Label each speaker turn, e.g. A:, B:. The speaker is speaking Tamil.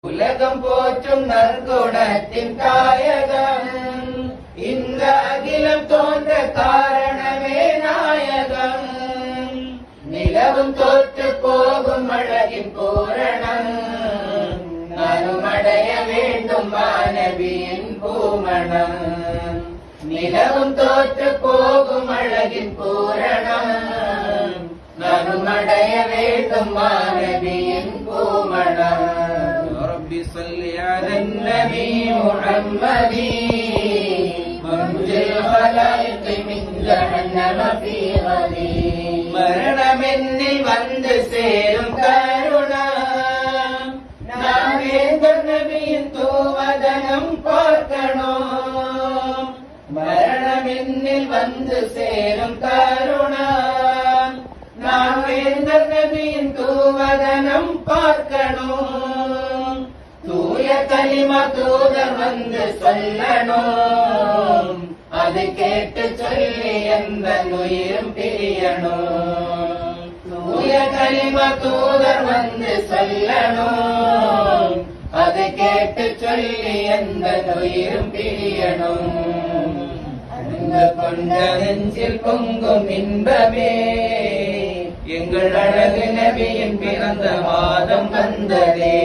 A: உலகம் போற்றும் நற்குணத்தின் தாயகம் இந்த அகிலம் தோன்ற காரணமே நாயகம். நிலவும் தோற்று போகும் அழகின் பூரணம் நானும் அடைய வேண்டும் மாணவியின் பூமணம். நிலவும் தோற்று போகும் அழகின் பூரணம் நானும் அடைய வேண்டும் மாணவியின் பூமணம். رب صل على النبي محمد منجي الخلائق من جهنم في غدي. மரணமென்னில் வந்து சேரும் கருணா நாம் வேந்தர் நபியின் தூவதனம் பார்க்கணும். மரணமென்னில் வந்து சேரும் கருணா நாம் வேந்தர் நபியின் தூவதனம் பார்க்கணும். தூய கலிமா தூதர் வந்து சொல்லணும், அதை கேட்டு சொல்லி எந்த உயிரும் பிரியணும். தூய கலிமா தூதர் வந்து சொல்லணும், அதை கேட்டு சொல்லி எந்த உயிரும் பிரியணும். அன்பு கொண்ட நெஞ்சில் பொங்கும் இன்பமே எங்கள் அழகு நபியின் பிறந்த மாதம் வந்ததே.